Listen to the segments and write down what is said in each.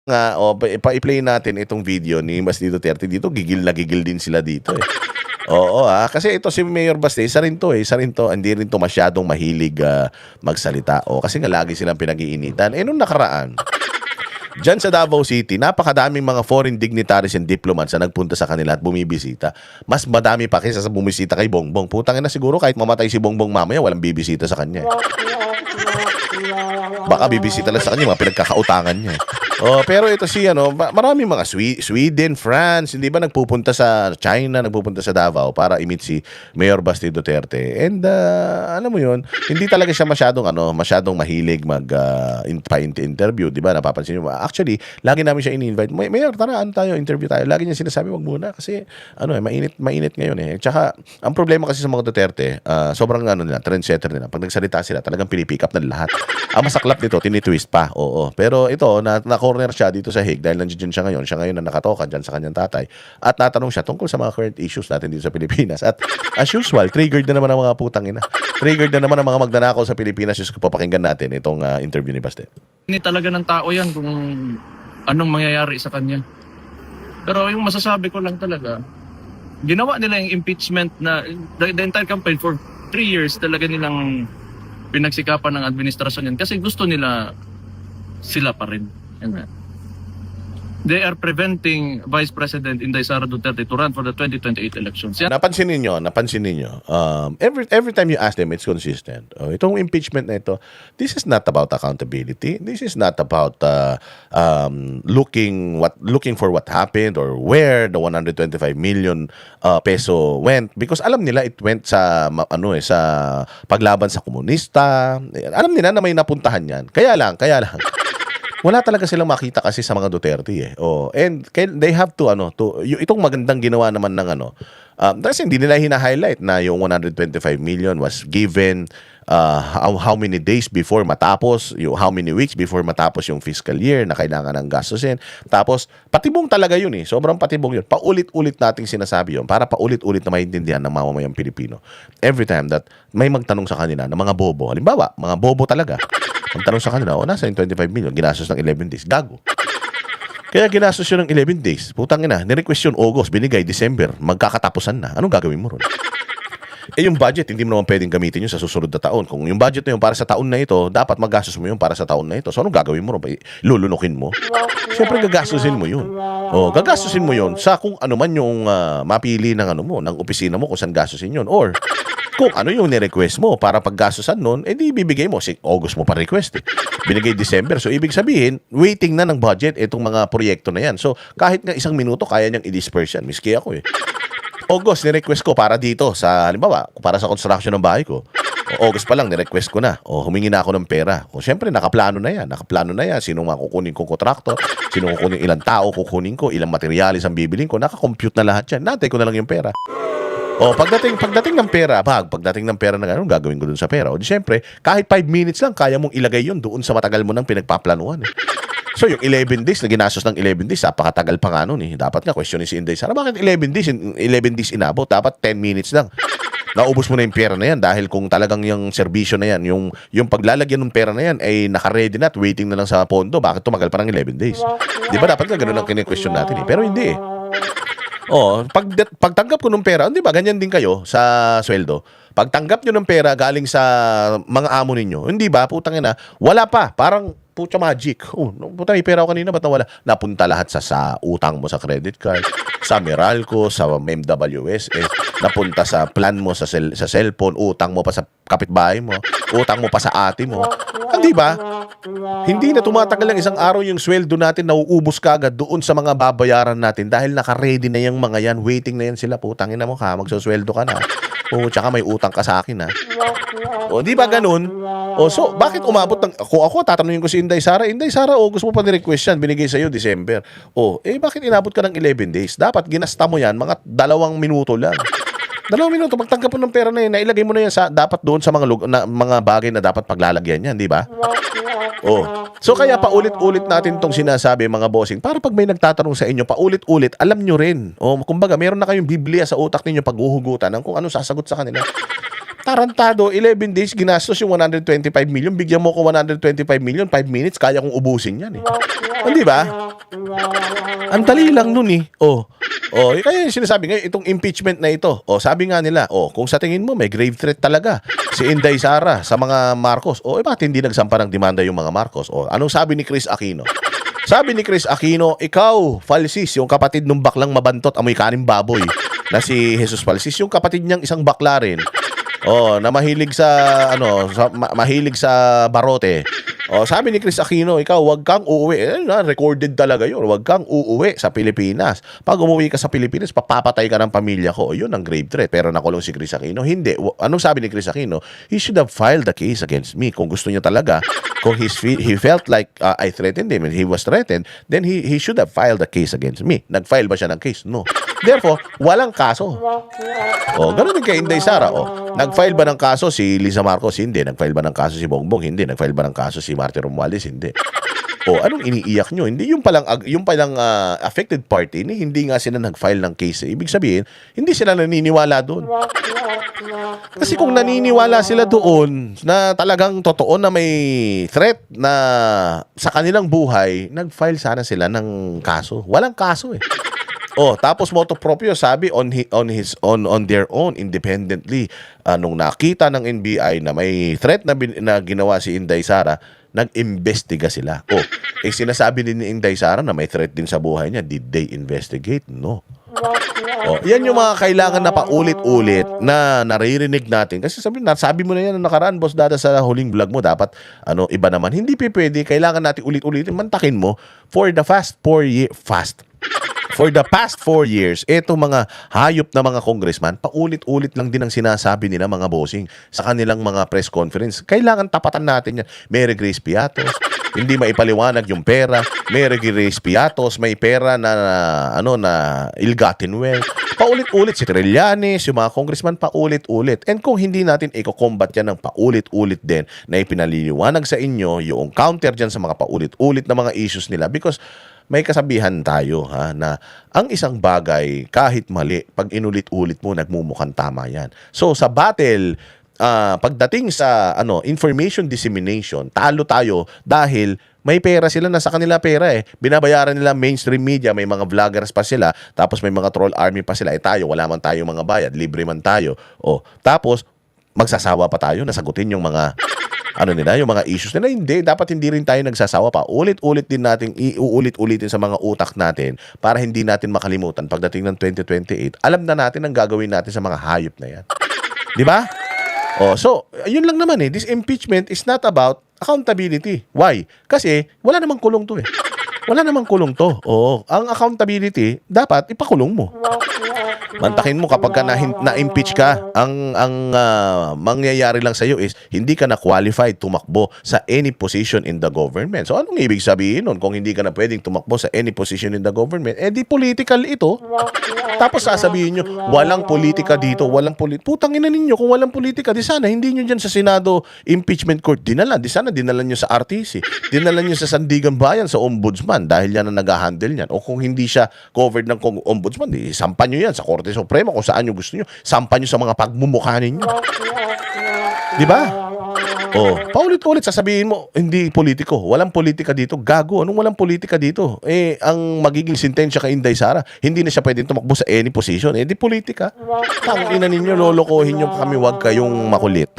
nga, i-play natin itong video ni Basti Duterte dito, gigil na gigil din sila dito, eh. Oo, kasi ito si Mayor Basti, isa rin 'to, hindi rin 'to masyadong mahilig, magsalita. Kasi nga lagi silang pinag-iinitan. Nung nakaraan, diyan sa Davao City, napakadaming mga foreign dignitaries and diplomats na nagpunta sa kanila at bumibisita. Mas madami pa kaysa sa bumisita kay Bongbong. Putang ina, siguro kahit mamatay si Bongbong mamaya, walang bibisita sa kanya, eh. Baka bibisita lang sa kanya mga pinagkakautangan niya, eh. Pero ito si maraming mga Sweden, France, hindi ba nagpupunta sa China, nagpupunta sa Davao para i-meet si Mayor Basti Duterte. And alam mo 'yun, hindi talaga siya masyadong mahilig interview, 'di ba? Napapansin niyo. Actually, lagi namin siya ini-invite. Mayor, tara, tayo, interview tayo. Lagi niya sinasabi, wag muna kasi mainit ngayon, eh. Tsaka ang problema kasi sa mga Duterte, sobrang trendsetter nila. Pag nagsalita sila, talagang pinipick up ng lahat. Ang masaklap nito, tinitwist pa. Oo. Pero ito, na-corner siya dito sa Hague dahil nandiyan siya ngayon. Siya ngayon na nakatoka dyan sa kanyang tatay. At natanong siya tungkol sa mga current issues natin dito sa Pilipinas. At as usual, triggered na naman ang mga putang ina. Triggered na naman ang mga magnanakaw sa Pilipinas. Just papakinggan natin itong interview ni Basti. Hindi talaga ng tao yan kung anong mangyayari sa kanya. Pero yung masasabi ko lang talaga, ginawa nila yung impeachment na the entire campaign for 3 years talaga nilang pinagsikapan ng administrasyon yan kasi gusto nila sila pa rin. They are preventing Vice President Inday Sara Duterte to run for the 2028 elections. Napansin ninyo, every time you ask them, it's consistent. Itong impeachment na ito, this is not about accountability. This is not about looking for what happened or where the 125 million peso went, because alam nila it went sa sa paglaban sa komunista. Alam nila na may napuntahan yan. Kaya lang wala talaga silang makita kasi sa mga Duterte, eh. And they have to itong magandang ginawa naman ng kasi hindi nila hina-highlight na yung 125 million was given how many days before matapos, how many weeks before matapos yung fiscal year na kailangan ng gastusin. Tapos patibong talaga yun, eh. Sobrang patibong yun. Paulit-ulit nating sinasabi yun para paulit-ulit na maintindihan ng mamamayang Pilipino. Every time that may magtanong sa kanila ng mga bobo, halimbawa, mga bobo talaga, ang tanong sa kanila, nasa yung 25 million, ginastos ng 11 days. Gago. Kaya ginastos yun ng 11 days. Putang ina, nirequest yun August, binigay December, magkakatapusan na. Anong gagawin mo ron? Yung budget, hindi mo naman pwedeng gamitin yun sa susunod na taon. Kung yung budget na yun para sa taon na ito, dapat magastos mo yun para sa taon na ito. So, anong gagawin mo ron? Lulunukin mo? Siyempre, gagastusin mo yun. Gagastusin mo yun sa kung ano man yung mapili ng ng opisina mo kung saan gastusin yun. Or, kung ano yung ni-request mo para paggastusan nun, di bibigay mo. Si August mo pa request, eh. Binigay December. So, ibig sabihin, waiting na ng budget itong mga proyekto na yan. So, kahit nga 1 minuto, kaya niyang i-disperse yan. Miski ako, eh. August, ni-request ko para dito sa, halimbawa, para sa construction ng bahay ko. August pa lang, ni-request ko na. Humingi na ako ng pera. Siyempre, nakaplano na yan. Sino kukunin kong kontraktor, sino kukunin, ilang tao kukunin ko, ilang materialis ang bibilin ko. Nakakompute na lahat yan. Natay ko na lang yung pera. Pagdating ng pera, pagdating ng pera na gano'n, gagawin ko dun sa pera. Di syempre, kahit 5 minutes lang, kaya mong ilagay yun doon sa matagal mo nang pinagpaplanuhan, eh. So, yung 11 days na ginastos ng 11 days, napakatagal pa nga nun, eh. Dapat nga, questionin si Inday Sara, bakit 11 days inabot? Dapat 10 minutes lang. Naubos mo na yung pera na yan dahil kung talagang yung serbisyo na yan, yung paglalagyan ng pera na yan ay naka-ready na at waiting na lang sa pondo, bakit tumagal pa ng 11 days? Di ba dapat nga ganun ang kine-question natin, eh. Pero hindi, eh. Pagtanggap ko ng pera, di ba, ganyan din kayo sa sweldo. Pagtanggap nyo ng pera galing sa mga amo ninyo, hindi ba, putang ina, wala pa, parang pucha magic. Putang, may pera ako kanina, ba't nawala? Napunta lahat sa utang mo sa credit card, sa Meralco, sa MWS, napunta sa plan mo sa cellphone, utang mo pa sa kapitbahay mo, utang mo pa sa ate mo. Hindi ba? Hindi na tumatagal lang 1 araw yung sweldo natin, nauubos ka agad doon sa mga babayaran natin dahil naka-ready na yung mga yan, waiting na yan sila. Putangin na mo ka, magsusweldo ka na. Tsaka may utang ka sa akin, ha. Di ba ganun? So, bakit umabot ng, kung ako, tatanungin ko si Inday Sara, August mo pa ni-request yan, binigay sa'yo December. Bakit inabot ka ng 11 days? Dapat ginasta mo yan, mga 2 minuto lang. 2 minuto, magtanggap mo ng pera na yun, nailagay mo na yan dapat doon sa mga bagay na dapat paglalagyan yan, di ba? So kaya paulit-ulit natin tong sinasabi, mga bossing, para pag may nagtatanong sa inyo, paulit-ulit, alam nyo rin. Kumbaga, meron na kayong Biblia sa utak ninyo paghuhugutan ng kung ano sasagot sa kanila. Tarantado, 11 days, ginastos yung 125 million. Bigyan mo ko 125 million, 5 minutes, kaya kong ubusin yan eh. Hindi ba? Ang dali lang nun eh. Kaya yung sinasabi ngayon, itong impeachment na ito. Sabi nga nila, kung sa tingin mo may grave threat talaga si Inday Sara sa mga Marcos, bakit hindi nagsampa ng demanda yung mga Marcos? Anong sabi ni Chris Aquino? Sabi ni Chris Aquino, ikaw, Falsis, yung kapatid ng baklang mabantot, amoy kaning baboy, na si Jesus Falsis, yung kapatid niyang isang bakla rin, na mahilig sa, mahilig sa barote. Sabi ni Chris Aquino, ikaw, wag kang uuwi. Recorded talaga yun. Wag kang uuwi sa Pilipinas. Pag umuwi ka sa Pilipinas, papapatay ka ng pamilya ko. Yun ang grave threat. Pero nakulong si Chris Aquino. Hindi. Anong sabi ni Chris Aquino? He should have filed the case against me. Kung gusto niya talaga, kung he felt like I threatened him and he was threatened, then he should have filed the case against me. Nag-file ba siya ng case? No. Therefore, walang kaso. Ganun din kay Inday Sara. Nag-file ba ng kaso si Lisa Marcos? Hindi. Nag-file ba ng kaso si Bongbong? Hindi. Nag-file ba ng kaso si Martin Romualdez? Hindi. Anong iniiyak nyo? Hindi yung palang affected party, hindi nga sila nag-file ng case. Ibig sabihin, hindi sila naniniwala doon. Kasi kung naniniwala sila doon na talagang totoo na may threat na sa kanilang buhay, nag-file sana sila ng kaso. Walang kaso eh. Tapos motu proprio sabi on their own independently, nung nakita ng NBI na may threat na ginawa si Inday Sara, nag-imbestiga sila. Sinasabi din ni Inday Sara na may threat din sa buhay niya. Did they investigate? No. Yan yung mga kailangan na paulit-ulit na naririnig natin. Kasi sabi mo na yan nakaraan, Boss Dada, sa huling vlog mo, dapat iba naman. Hindi pwede. Kailangan natin ulit-ulitin. Mantakin mo for the past 4 years, etong mga hayop na mga congressman, paulit-ulit lang din ang sinasabi nila mga bossing sa kanilang mga press conference. Kailangan tapatan natin yan. Mary Grace Piatos, hindi maipaliwanag yung pera. Mary Grace Piatos, may pera na ill-gotten wealth. Paulit-ulit si Trillanes, yung mga congressman, paulit-ulit. And kung hindi natin i-combat yan ng paulit-ulit din na ipinaliliwanag sa inyo yung counter dyan sa mga paulit-ulit na mga issues nila, because may kasabihan tayo na ang isang bagay kahit mali, pag inulit-ulit mo, nagmumukhang tama yan. So sa battle, pagdating sa information dissemination, talo tayo dahil may pera sila, na sa kanila pera eh. Binabayaran nila mainstream media, may mga vloggers pa sila, tapos may mga troll army pa sila. Tayo, wala man tayo mga bayad, libre man tayo. Tapos magsasawa pa tayo na sagutin yung mga yung mga issues nila. Hindi, dapat hindi rin tayo nagsasawa pa. Ulit-ulit din natin, iuulit-ulitin sa mga utak natin para hindi natin makalimutan pagdating ng 2028. Alam na natin ang gagawin natin sa mga hayop na yan. Di ba? So, yun lang naman eh. This impeachment is not about accountability. Why? Kasi wala namang kulong to eh. Wala namang kulong to. Ang accountability, dapat ipakulong mo. Mantakin mo kapag ka na-impeach ka, ang mangyayari lang sa iyo is hindi ka na qualified tumakbo sa any position in the government. So anong ibig sabihin nun? Kung hindi ka na pwedeng tumakbo sa any position in the government, di political ito. Tapos sasabihin nyo, walang politika dito, putang ina ninyo, kung walang politika, di sana hindi nyo dyan sa Senado impeachment court dinala. Di sana dinala nyo sa RTC, dinala nyo sa Sandigan Bayan, sa Ombudsman, dahil yan ang nag-handle yan. O kung hindi siya covered ng Ombudsman, di sampan nyo yan sa Korte Suprema, kung saan nyo gusto nyo. Sampan nyo sa mga pagmumukha ninyo. Di ba? Paulit-ulit sasabihin mo, hindi politiko. Walang politika dito. Gago, anong walang politika dito? Ang magiging sentensya kay Inday Sara, hindi na siya pwedeng tumakbo sa any position. Di politika. Tang ina ninyo, lolokohin nyo kami, wag kayong makulit.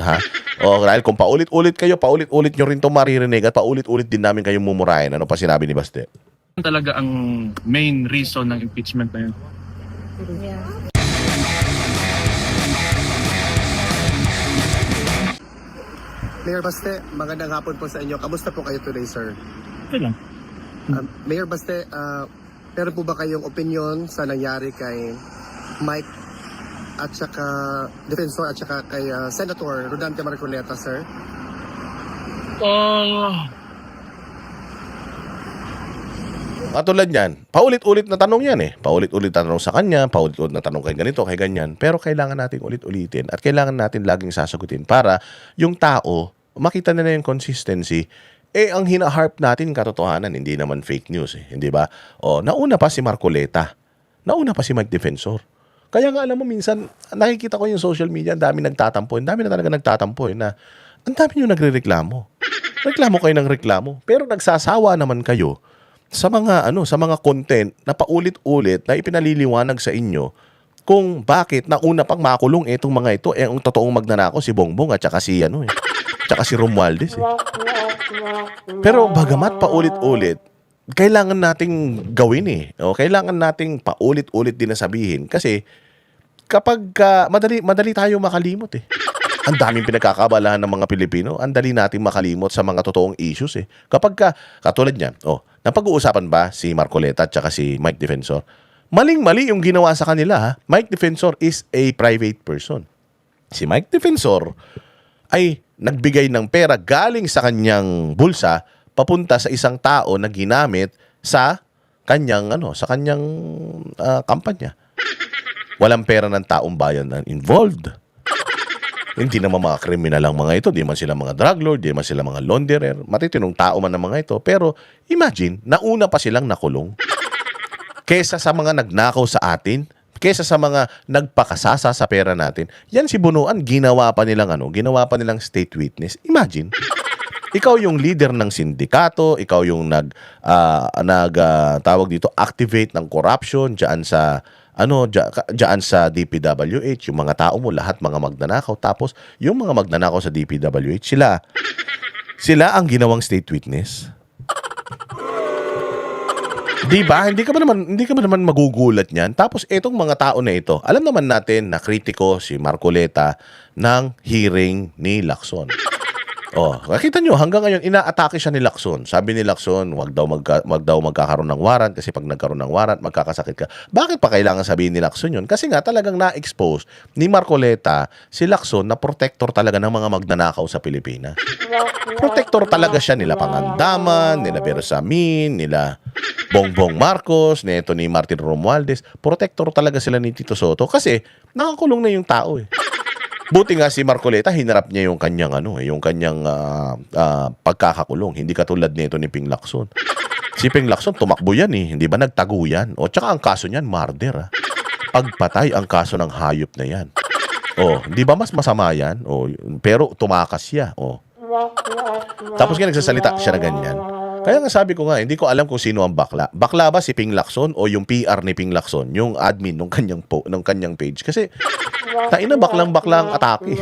Dahil kung paulit-ulit kayo, paulit-ulit nyo rin itong maririnig at paulit-ulit din namin kayong mumurahin. Ano pa sinabi ni Baste? Talaga ang main reason ng impeachment na yun. Mayor Baste, magandang hapon po sa inyo. Kamusta po kayo today, sir? Okay lang. Mayor Baste, meron po ba kayong opinion sa nangyari kay Mike at saka Defensor at saka kay Senator Rodante Marcoleta, sir? Katulad yan, paulit-ulit na tanong yan eh. Paulit-ulit na tanong sa kanya, paulit-ulit na tanong kay ganito, kay ganyan. Pero kailangan natin ulit-ulitin at kailangan natin laging sasagutin para yung tao, makita nila yung consistency. Ang hinaharp natin katotohanan, hindi naman fake news eh. Hindi ba? Nauna pa si Marcoleta. Nauna pa si Mike Defensor. Kaya nga alam mo, minsan, nakikita ko yung social media, ang dami nagtatampo. Ang dami na talaga nagtatampo na ang dami nyo nagre-reklamo. Reklamo kayo ng reklamo. Pero nagsasawa naman kayo sa mga content na paulit-ulit na ipinaliliwanag sa inyo kung bakit nauna pang makulong itong mga ito. Ang totoong magnanakaw si Bongbong at saka si tsaka si Romualdez. Pero bagamat paulit-ulit, kailangan nating gawin o kailangan nating paulit-ulit din na sabihin kasi kapag madali tayo makalimot Ang daming pinagkakabalahan ng mga Pilipino, ang dali nating makalimot sa mga totoong issues Kapag katulad niyan, napag-uusapan ba si Marcoleta at saka si Mike Defensor? Maling-mali yung ginawa sa kanila Mike Defensor is a private person. Si Mike Defensor ay nagbigay ng pera galing sa kanyang bulsa papunta sa isang tao na ginamit sa kanyang kampanya. Walang pera ng taong bayan na involved. Hindi naman mga kriminal ang mga ito, di man sila mga drug lord, di man sila mga launderer, matitinong tao man ang mga ito. Pero imagine, nauna pa silang nakulong. Kesa sa mga nagnakaw sa atin, kesa sa mga nagpakasasa sa pera natin. Yan si Bunuan, ginawa pa nilang state witness. Imagine. Ikaw yung leader ng sindikato, ikaw yung activate ng corruption diyan sa DPWH, yung mga tao mo lahat mga magnanakaw, tapos yung mga magnanakaw sa DPWH sila ang ginawang state witness. Di ba? Hindi ka ba naman magugulat niyan? Tapos etong mga tao na ito, alam naman natin na kritiko si Marcoleta ng hearing ni Lacson. Nakita nyo, hanggang ngayon, inaatake siya ni Lacson. Sabi ni Lacson, wag daw magkakaroon ng warrant kasi pag nagkaroon ng warrant, magkakasakit ka. Bakit pa kailangan sabihin ni Lacson yun? Kasi nga talagang na-expose ni Marcoleta si Lacson na protector talaga ng mga magnanakaw sa Pilipinas. Protector talaga siya nila Pangandaman, nila Bersamin, nila Bongbong Marcos, nito ni Martin Romualdez. Protector talaga sila ni Tito Soto kasi nakakulong na yung tao Buti nga si Marcoleta, hinarap niya yung kanyang pagkakakulong. Hindi katulad nito ni Ping Lacson. Si Ping Lacson, tumakbo yan hindi ba nagtago yan? Tsaka ang kaso niyan, murder Pagpatay ang kaso ng hayop na yan. Hindi ba mas masama yan? Pero tumakas siya. Tapos nga nagsasalita siya na ganyan. Kaya nga sabi ko nga, hindi ko alam kung sino ang bakla. Bakla ba si Ping Lacson o yung PR ni Ping Lacson, yung admin ng kanyang page? Kasi taina baklang-bakla ang atake.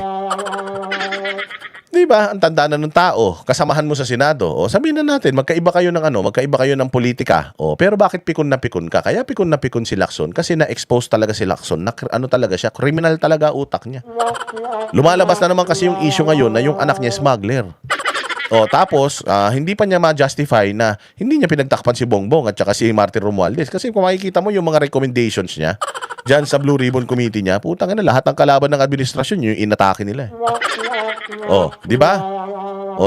Di ba? Ang tanda na ng tao, kasamahan mo sa Senado. Sabihin na natin, magkaiba kayo ng politika. Pero bakit pikon na pikon ka? Kaya pikon na pikon si Lacson kasi na-expose talaga si Lacson na talaga siya, criminal talaga utak niya. Lumalabas na naman kasi yung issue ngayon na yung anak niya smuggler. Tapos, hindi pa niya ma-justify na hindi niya pinagtakpan si Bongbong at saka si Martin Romualdez. Kasi kung makikita mo yung mga recommendations niya, dyan sa Blue Ribbon Committee niya, putang ina, lahat ng kalaban ng administrasyon, yung inatake nila. Di ba?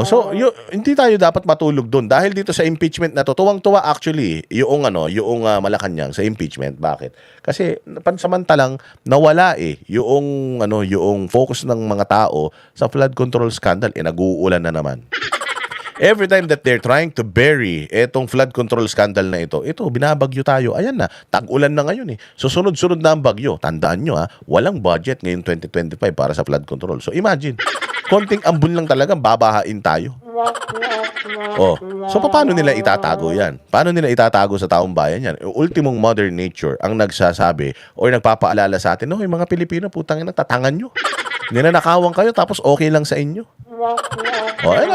So, hindi tayo dapat matulog doon. Dahil dito sa impeachment na to, tuwang-tuwa actually, yung Malacanang sa impeachment. Bakit? Kasi, pansamantalang nawala yung focus ng mga tao sa flood control scandal, nag-uulan na naman. Every time that they're trying to bury etong flood control scandal na ito, binabagyo tayo. Ayan na, tag-ulan na ngayon Susunod-sunod na ang bagyo. Tandaan nyo walang budget ngayon 2025 para sa flood control. So imagine, konting ambon lang talaga, babahain tayo. So paano nila itatago yan? Paano nila itatago sa taong bayan yan? Ultimong Mother Nature ang nagsasabi or nagpapaalala sa atin, yung mga Pilipino, putang ina, tatangan nyo. Ninanakawan kayo tapos okay lang sa inyo.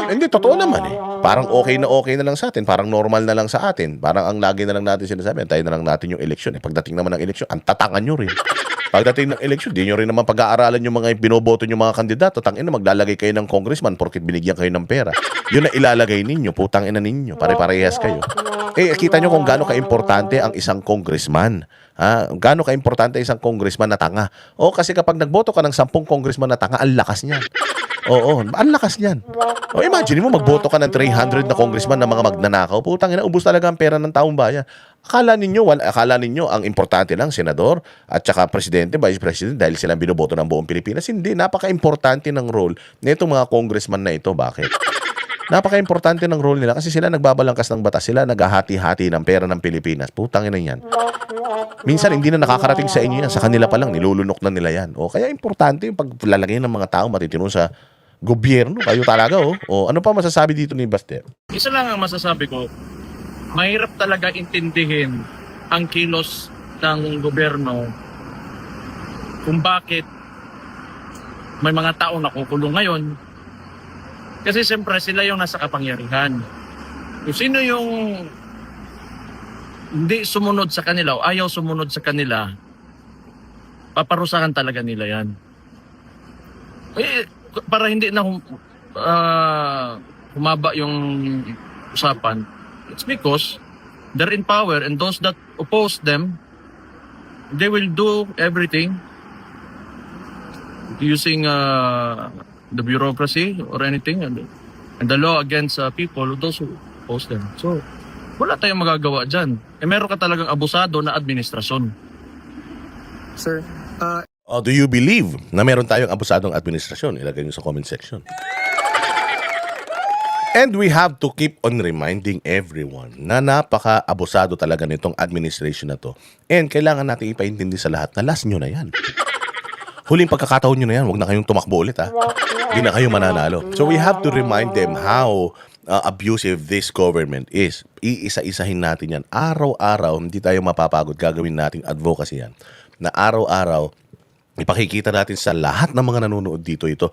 Hindi, totoo naman Parang okay na lang sa atin. Parang normal na lang sa atin. Parang ang lagi na lang natin sinasabi, antayin na lang natin yung eleksyon. Pagdating naman ng eleksyon, ang tatangan nyo rin. Pagdating ng eleksyon, di nyo rin naman pag-aaralan yung mga binoboto yung mga kandidato. Tangina, maglalagay kayo ng congressman porkit binigyan kayo ng pera. Yun na ilalagay ninyo, putang ina ninyo. Pare-parehas kayo. Kita nyo kung gaano ka-importante ang isang congressman. Gaano ka-importante isang congressman na tanga. Kasi kapag nagboto ka ng 10 congressman na tanga, ang lakas niyan. Ang lakas niyan. Imagine mo, magboto ka ng 300 na congressman na mga magnanakaw. Putang ina, ubos talaga ang pera ng taong bayan. Akala ninyo ang importante lang, senador at saka presidente, vice president, dahil silang binoboto ng buong Pilipinas. Hindi, napaka-importante ng role nitong mga congressman na ito. Bakit? Napaka-importante ng role nila kasi sila nagbabalangkas ng batas. Sila naghahati-hati ng pera ng Pilipinas. Putang ina yan. Minsan hindi na nakakarating sa inyo yan, sa kanila pa lang, nilulunok na nila yan. O kaya importante yung paglalagay ng mga tao matitino sa gobyerno. Kayo talaga, oh. O ano pa masasabi dito ni Baste? Isa lang ang masasabi ko, mahirap talaga intindihin ang kilos ng gobyerno kung bakit may mga tao nakukulong ngayon. Kasi siyempre sila yung nasa kapangyarihan. Kung sino yung hindi sumunod sa kanila o ayaw sumunod sa kanila, paparusahan talaga nila yan. Para hindi na humaba yung usapan, it's because they're in power and those that oppose them, they will do everything using the bureaucracy or anything and the law against people, those who oppose them. So, wala tayong magagawa dyan. Meron ka talagang abusado na administrasyon. Sir, Do you believe na meron tayong abusadong administrasyon? Ilagay nyo sa comment section. And we have to keep on reminding everyone na napaka-abusado talaga nitong administration na to. And kailangan natin ipaintindi sa lahat na last nyo na yan. Huling pagkakataon nyo na yan, huwag na kayong tumakbo ulit ha. Hindi na kayo mananalo. So we have to remind them how abusive this government is. Iisa-isahin natin yan. Araw-araw, hindi tayo mapapagod. Gagawin nating advocacy yan. Na araw-araw, ipakikita natin sa lahat ng mga nanonood dito ito.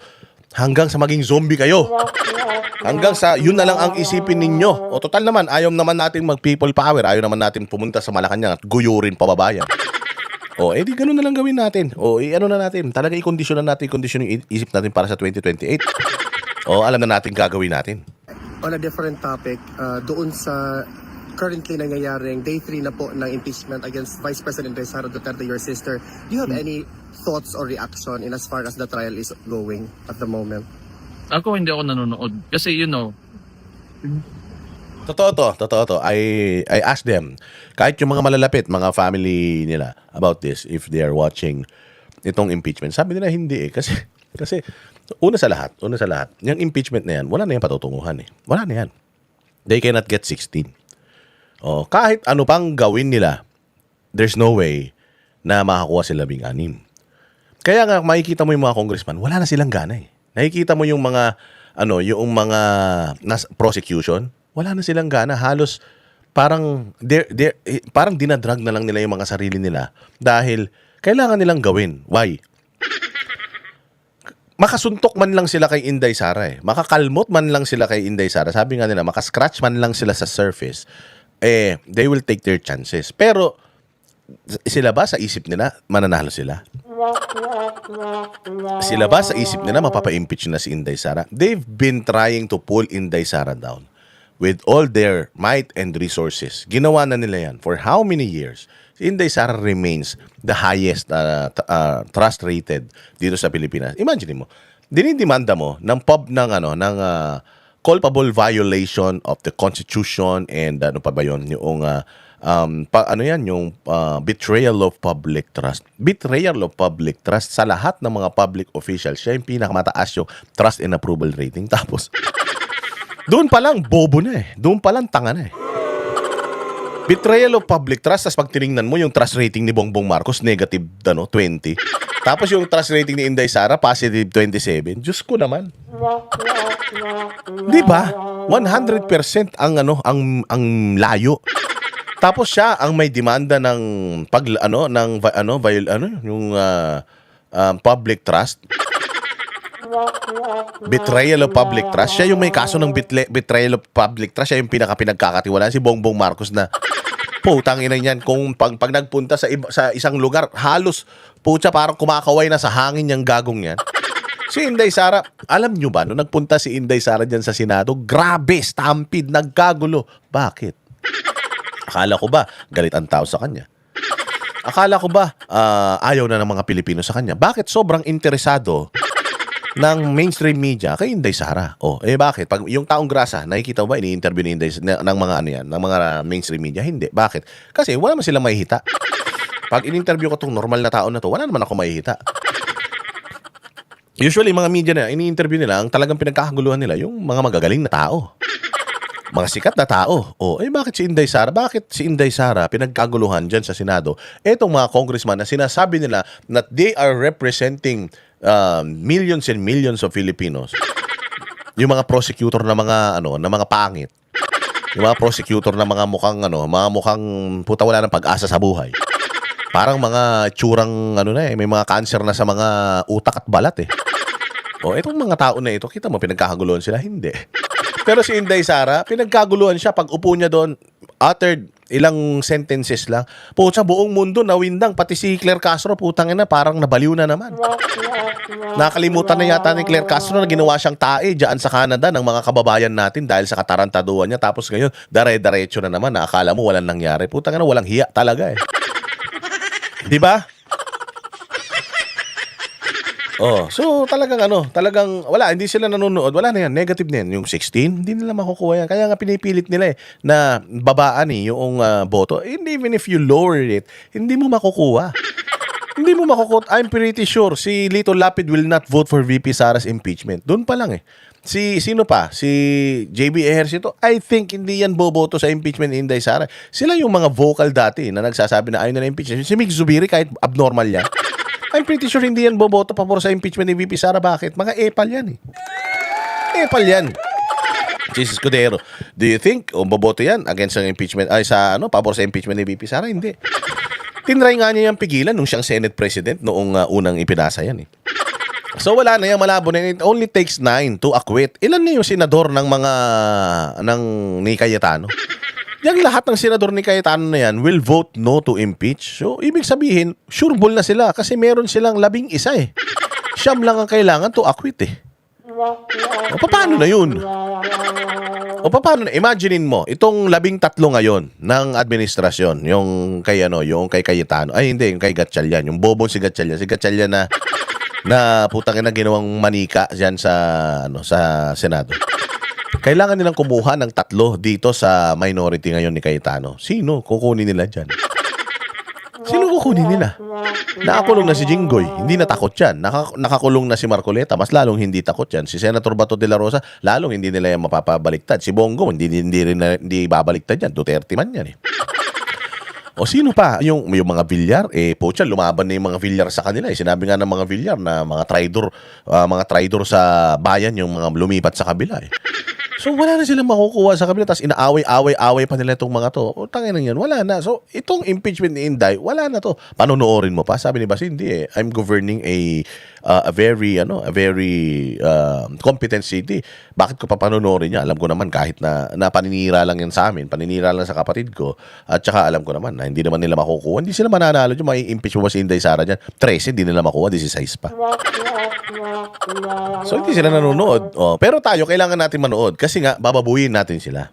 Hanggang sa maging zombie kayo. Hanggang sa yun na lang ang isipin ninyo. O total naman, ayaw naman natin mag-people power. Ayaw naman natin pumunta sa Malacanang at guyurin pababayan. O, di ganun na lang gawin natin. O, ano na natin. Talaga i-condition na natin. Condition yung isip natin para sa 2028. O, alam na natin gagawin natin. on a different topic, doon sa currently nangyayaring day 3 na po ng impeachment against Vice President Sara Duterte, your sister, do you have any thoughts or reaction in as far as the trial is going at the moment? Ako hindi ako nanonood. Kasi Totoo to. I asked them, kahit yung mga malalapit, mga family nila, about this, if they are watching itong impeachment. Sabi nila hindi eh. Kasi una sa lahat, yung impeachment na yan, wala na yan patutunguhan eh. Wala na yan. They cannot get 16. Oh, kahit ano pang gawin nila, there's no way na makakuha sila 16. Kaya nga makikita mo yung mga congressman, wala na silang gana eh. Nakikita mo yung mga prosecution, wala na silang gana. Halos parang parang dinadrag na lang nila yung mga sarili nila dahil kailangan nilang gawin. Why? Makasuntok man lang sila kay Inday Sara eh. Makakalmot man lang sila kay Inday Sara. Sabi nga nila, makascratch man lang sila sa surface, they will take their chances. Pero sila ba sa isip nila mananalo sila? Sila ba sa isip nila mapapa-impeach na si Inday Sara? They've been trying to pull Inday Sara down with all their might and resources. Ginawa na nila yan for how many years? Si Inday Sara remains the highest trust rated dito sa Pilipinas. Imagine mo, dinidemanda mo ng culpable violation of the Constitution and ano pa ba yun, yung betrayal of public trust. Betrayal of public trust sa lahat ng mga public officials. Siya yung pinakamataas yung trust and approval rating. Tapos, doon pa lang bobo na eh. Doon pa lang tanga na eh. Betrayal of public trust, tapos pag tinignan mo yung trust rating ni Bongbong Marcos, negative 20. Tapos yung trust rating ni Inday Sara, positive 27. Diyos ko naman. Di ba? 100% ang layo. Tapos siya ang may demanda ng public trust. Betrayal of public trust. Siya yung may kaso ng betrayal of public trust. Siya yung pinagkakatiwalaan si Bongbong Marcos na putang ina niyan, kung pag nagpunta sa isang lugar, halos parang kumakaway na sa hangin yung gagong yan. Si Inday Sara, alam nyo ba, nung nagpunta si Inday Sara dyan sa Senado, grabe, stampede, nagkagulo. Bakit? Akala ko ba, galit ang tao sa kanya? Akala ko ba, ayaw na ng mga Pilipino sa kanya? Bakit sobrang interesado ng mainstream media kay Inday Sara? Bakit? Pag yung taong grasa, nakikita mo ba, ini-interview ni Inday ng mga ng mga mainstream media? Hindi. Bakit? Kasi wala naman silang mahihita. Pag in-interview ko tong normal na tao na to, wala naman ako mahihita. Usually, mga media na ini-interview nila, ang talagang pinagkakaguluhan nila, yung mga magagaling na tao. Mga sikat na tao. Bakit si Inday Sara? Bakit si Inday Sara pinagkaguluhan dyan sa Senado? Etong mga congressman na sinasabi nila that they are representing millions and millions of Filipinos. Yung mga prosecutor na mga na mga pangit. Yung mga prosecutor na mga mukhang puta wala ng pag-asa sa buhay. Parang mga tsurang may mga cancer na sa mga utak at balat eh. Itong mga tao na ito, kita mo pinagkakaguluhan sila? Hindi. Pero si Inday Sara, pinagkaguluhan siya pag upo niya doon, uttered ilang sentences lang. Pucha, buong mundo nawindang, pati si Claire Castro, putang ina, parang nabaliw na naman. Nakalimutan na yata ni Claire Castro na ginawa siyang tae dyan sa Canada ng mga kababayan natin dahil sa katarantaduhan niya. Tapos ngayon, dare-diretso na naman na akala mo walang nangyari. Putang ina, walang hiya talaga eh. Di ba? So talagang wala, hindi sila nanonood. Wala na yan, negative na yan. Yung 16, hindi nila makukuha yan. Kaya nga pinipilit nila na babaan yung boto. And even if you lower it, hindi mo makukuha. Hindi mo makukuha. I'm pretty sure si Lito Lapid will not vote for VP Sara's impeachment. Doon pa lang eh. Sino pa? Si JB Ejercito, I think hindi yan boboto sa impeachment ni Inday Sara. Sila yung mga vocal dati na nagsasabi na ayaw nila impeachment. Si Mick Zubiri, kahit abnormal yan, I'm pretty sure hindi yan boboto pabor sa impeachment ni VP Sara. Bakit? Mga epal yan eh. Epal yan. Jesus Cudero, do you think boboto yan against ang impeachment, pabor sa impeachment ni VP Sara? Hindi. Tinry nga niya yung pigilan nung siyang Senate President noong unang ipinasa yan eh. So wala na yan, malabo na yan. It only takes 9 to acquit. Ilan na yung senador ni Cayetano? Yang lahat ng senador ni Cayetano na yan will vote no to impeach. So ibig sabihin, sure ball na sila kasi meron silang 11 eh. Siyam lang ang kailangan to acquit eh. Paano na yun? Paano na? Imaginein mo, itong 13 ngayon ng administrasyon, yung kay Cayetano. Ay hindi, yung kay Gatchalian, yung bobong si Gatchalian. Si Gatchalian na putang ina ginawang manika diyan sa Senado. Kailangan nilang kumuha ng 3 dito sa minority ngayon ni Cayetano. Sino kukunin nila diyan? Sino kukunin nila? Nakakulong na si Jinggoy, hindi na takot yan. Nakakulong na si Marcoleta, mas lalong hindi takot yan. Si Senator Bato de la Rosa, lalong hindi nila yan mapapabaliktad. Si Bongo, hindi babaliktad yan. Duterte man yan eh. O sino pa? Yung mga Villar, pocha, lumaban na yung mga Villar sa kanila. Sinabi nga ng mga Villar na mga traidor sa bayan yung mga lumipat sa kabila eh. So wala na silang makukuha sa kabila, tapos inaaway-away pa nila itong mga to. Tangin na yan, wala na. So itong impeachment ni Inday, wala na to. Panonoorin mo pa? Sabi ni Bas, hindi eh. I'm governing a very competent city. Bakit ko pa panonoorin niya? Alam ko naman kahit na paninira lang yan sa amin, paninira lang sa kapatid ko, at saka alam ko naman na hindi naman nila makukuha. Hindi sila mananalo dyan. May impeach mo ba si Inday Sara dyan? 13, hindi nila makuha. 16 pa. So hindi sila nanonood. Pero tayo, kailangan natin manood kasi nga, bababuyin natin sila.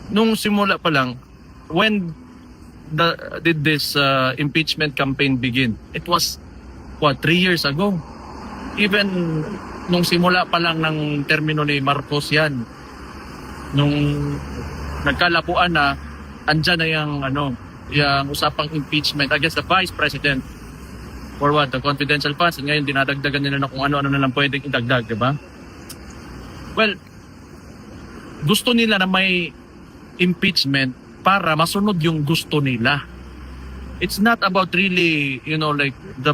Nung simula pa lang, when did this impeachment campaign begin? It was, 3 years ago? Even nung simula pa lang ng termino ni Marcos yan, nung nagkalapuan na, andyan na yung usapang impeachment against the Vice President for the confidential funds. And ngayon, dinadagdagan nila na kung ano-ano na lang pwedeng idagdag, di ba? Well, gusto nila na may impeachment para masunod yung gusto nila. It's not about really, like the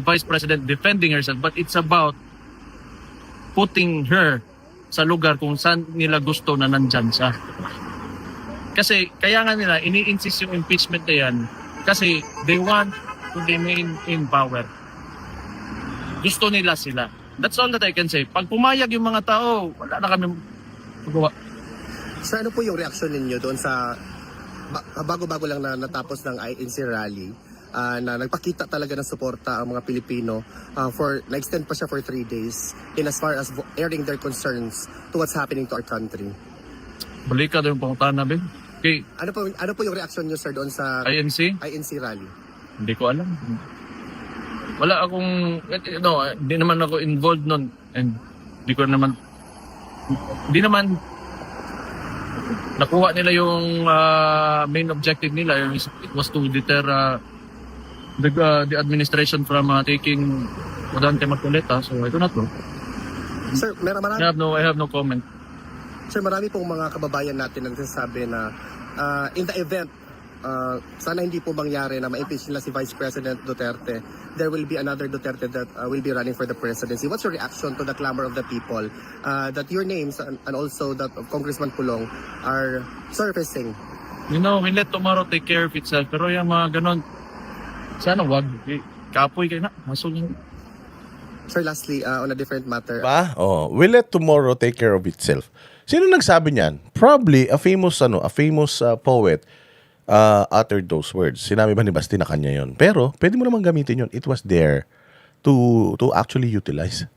Vice President defending herself, but it's about putting her sa lugar kung saan nila gusto na nandyan siya. Kasi kaya nga nila ini-insist yung impeachment na yan kasi they want to remain in power. Gusto nila sila. That's all that I can say. Pag pumayag yung mga tao, wala na kami magawa. Sir, ano po yung reaction ninyo doon sa bago-bago lang na natapos ng INC rally na nagpakita talaga ng suporta ang mga Pilipino na-extend pa siya for 3 days in as far as airing their concerns to what's happening to our country? Balik ka doon pangutan namin. Okay. Ano po yung reaction niyo, sir, doon sa INC rally? Hindi ko alam. Wala akong, hindi naman ako involved nun. And hindi naman nakuha nila yung main objective nila. It was to deter the administration from taking Rodante Marcoleta. So I do not know. Sir, I have no comment. Sir, marami pong mga kababayan natin na nagsasabi na in the event, sana hindi po mangyari na ma-impeach nila si Vice President Duterte, there will be another Duterte that will be running for the presidency. What's your reaction to the clamor of the people that your names and also that of Congressman Pulong are surfacing? You know, we let tomorrow take care of itself. Pero yung mga ganon, sana wag. Kapoy kayo na. Masulong. Sir, lastly, on a different matter, Ba? Oh, we let tomorrow take care of itself. Sino nagsabi niyan? Probably a famous poet uttered those words. Sinabi ba ni Basti na kanya 'yon? Pero pwede mo naman gamitin 'yon. It was there to actually utilize.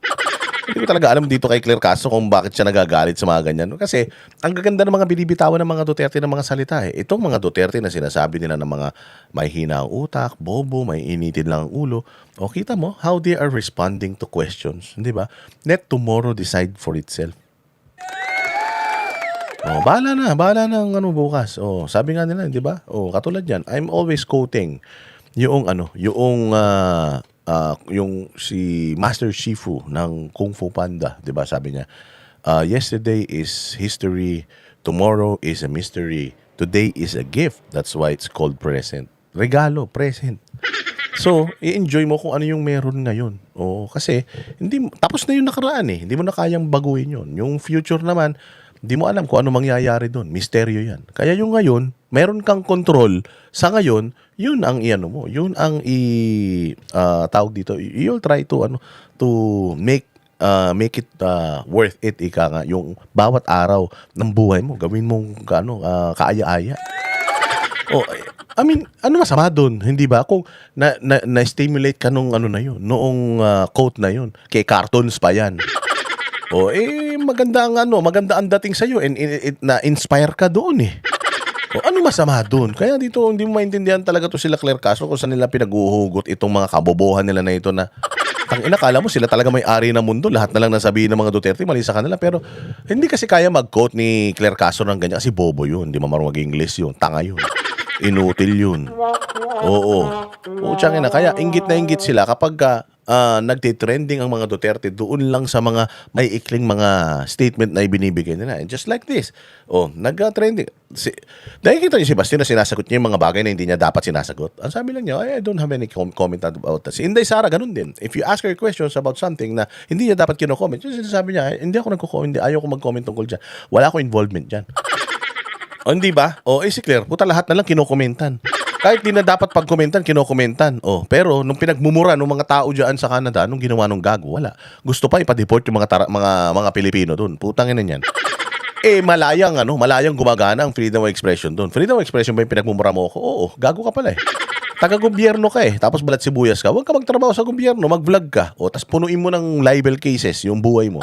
Hindi ko talaga alam dito kay Claire Castro kung bakit siya nagagalit sa mga ganyan. Kasi ang gaganda ng mga binibitawan ng mga Duterte ng mga salita eh. Itong mga Duterte na sinasabi nila ng mga may hina ang utak, bobo, may initin lang ang ulo. O kita mo how they are responding to questions. Di ba? Let tomorrow decide for itself. Oh, bahala na ang bukas. Oh, sabi nga nila, 'di ba? Oh, katulad yan. I'm always quoting yung yung si Master Shifu ng Kung Fu Panda, 'di ba? Sabi niya, yesterday is history, tomorrow is a mystery, today is a gift. That's why it's called present. Regalo, present. So, i-enjoy mo kung ano yung meron ngayon. Oo, kasi tapos na yung nakaraan eh. Hindi mo na kayang baguhin yun. Yung future naman, di mo alam kung ano mangyayari doon. Misteryo yan. Kaya yung ngayon, meron kang control. Sa ngayon, yun ang mo. Yun ang tawag dito. You'll try to make it worth it, ika nga. Yung bawat araw ng buhay mo, gawin mong kaaya-aya. Oh, I mean, ano masama doon? Hindi ba? Kung na-stimulate ka nung na yun, noong quote na yun, kay cartoons pa yan. O, maganda ang dating sa'yo and na-inspire ka doon eh. O, ano masama doon? Kaya dito, hindi mo maintindihan talaga to sila Claire Castro kung saan nila pinaghuhugot itong mga kabobohan nila na ito na tangina, kala mo sila talaga may-ari ng mundo. Lahat na lang nasabihin ng mga Duterte, mali sa kanila. Pero hindi kasi kaya mag-quote ni Claire Castro ng ganyan kasi bobo yun. Hindi marunong mag-English yun. Tanga yun. Inutil yun. Oo. Tsangin na. Kaya inggit na inggit sila kapag nagtitrending ang mga Duterte doon lang sa mga may ikling mga statement na ibinibigay nila. And just like this. Nag-trending. Nakikita niyo si Basti na sinasagot niya yung mga bagay na hindi niya dapat sinasagot. Ang sabi lang niya, I don't have any comment about that. Si Inday Sara, ganun din. If you ask her questions about something na hindi niya dapat kino-comment, yung sinasabi niya, hindi ako nagko-comment, ayaw ko mag-comment tungkol dyan. Wala akong involvement dyan. Hindi ba? Si Claire, puta lahat na lang kinokomentan. Kahit di na dapat pagkomentan, kinokomentan. Pero nung pinagmumura ng mga tao diyan sa Canada, nung ginawa nung gago, wala. Gusto pa ipa-deport yung mga Pilipino doon. Putang ina niyan. Malayang gumagana ang freedom of expression doon. Freedom of expression ba yung pinagmumura mo ako? Oo, gago ka pala eh. Taga-gobyerno ka eh. Tapos balat sibuyas ka. Huwag ka magtrabaho sa gobyerno, mag-vlog ka. Tapos punuin mo ng libel cases yung buhay mo.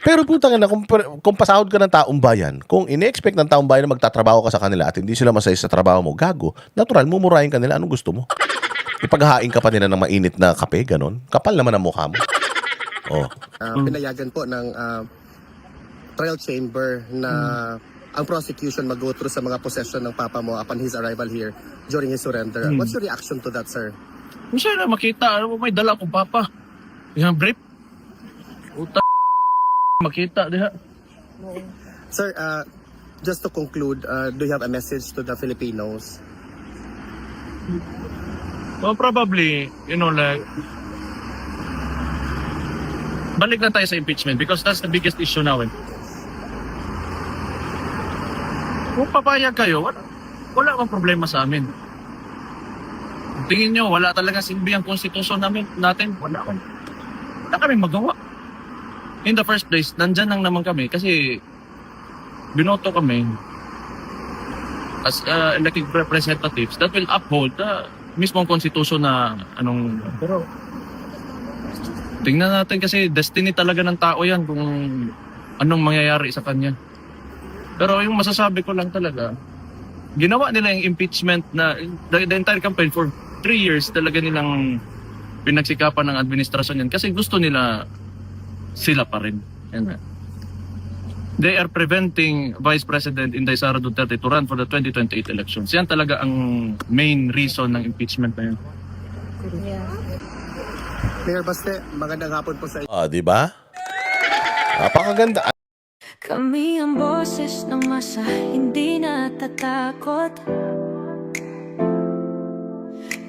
Pero putang ina, kung pasahod ka ng taong bayan, kung ini-expect ng taong bayan na magtatrabaho ka sa kanila at hindi sila masaya sa trabaho mo, gago, natural, mumurahin ka nila, anong gusto mo? Ipaghahain ka pa nila ng mainit na kape, ganon? Kapal naman ang mukha mo. Pinayagan po ng trial chamber na ang prosecution mag-go through sa mga possession ng papa mo upon his arrival here during his surrender. What's your reaction to that, sir? Kung siya na makita, may dala akong papa. Yung brief. Makita diha. Sir, just to conclude, do you have a message to the Filipinos? Well, probably, balik na tayo sa impeachment because that's the biggest issue now. Kung papayag kayo, wala akong problema sa amin. Tingin nyo, wala talaga silbi ang konstitusyon natin. Wala kaming magawa. In the first place, nandyan lang naman kami kasi binoto kami as elected representatives that will uphold the mismong konstitusyon na pero tingnan natin kasi destiny talaga ng tao yan kung anong mangyayari sa kanya. Pero yung masasabi ko lang talaga, ginawa nila yung impeachment na the entire campaign for 3 years talaga nilang pinagsikapan ng administrasyon yan kasi gusto nila sila pa rin. They are preventing Vice President Inday Sara Duterte to run for the 2028 elections. Yan talaga ang main reason ng impeachment na yun. Mayor Baste, magandang hapon po sa Di ba? Napakaganda. Kami ang boses ng masa, hindi natatakot.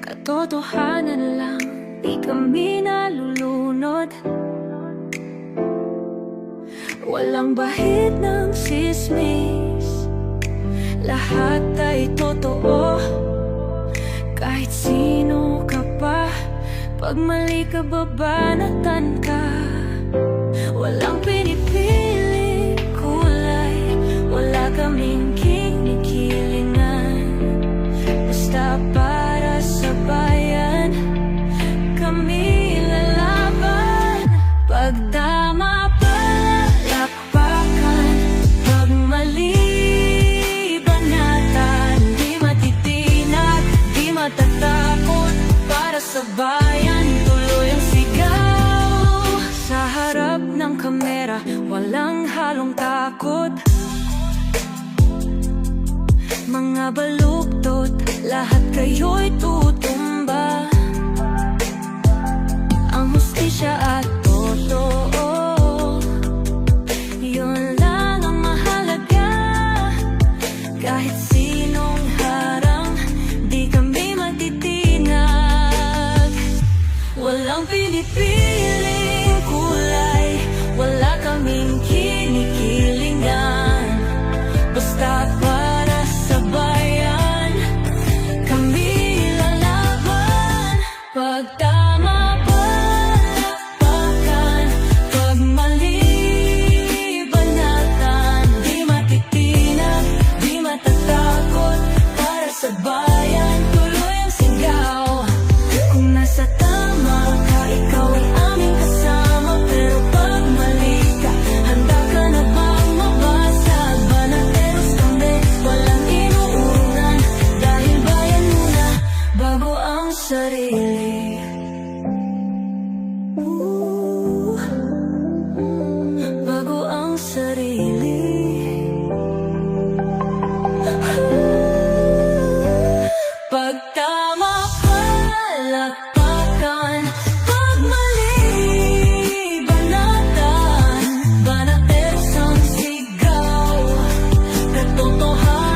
Katotohanan lang, di kami nalulunod. Walang bahid ng sismis, lahat ay totoo. Kahit sino ka pa, pag mali ka babanatan ka. Walang pinipili kulay, wala kaming kinikilingan. Basta para sa bayan, kami lalaban. Pag tama palakpakan, pag mali banatan. Di matitinag, di matatakot, para sa bayan tuloy ang sigaw. Sa harap ng kamera, walang halong takot. Mga baluktot, lahat kayo'y tutumba. Ang hustisya at totoo, yun lang ang mahalaga. Kahit sinong harang, di kami matitinag. Walang pinipiling kulay, wala kaming kinikilingan. Basta para sa bayan, kami lalaban. Pag tama palakpakan, pag mali banatan. Di matitinag, di matatakot, para sa bayan tuloy ang sigaw. Kung nasa tama ka, ikaw ay aming kasama. Pero pag mali ka, handa ka na bang mabasag? Banateros kami, walang inuunan. Dahil bayan muna, bago ang sarili. Bago ang sarili. Pag tama palakpakan, pag mali banatan. Banateros ang sigaw, katotohanan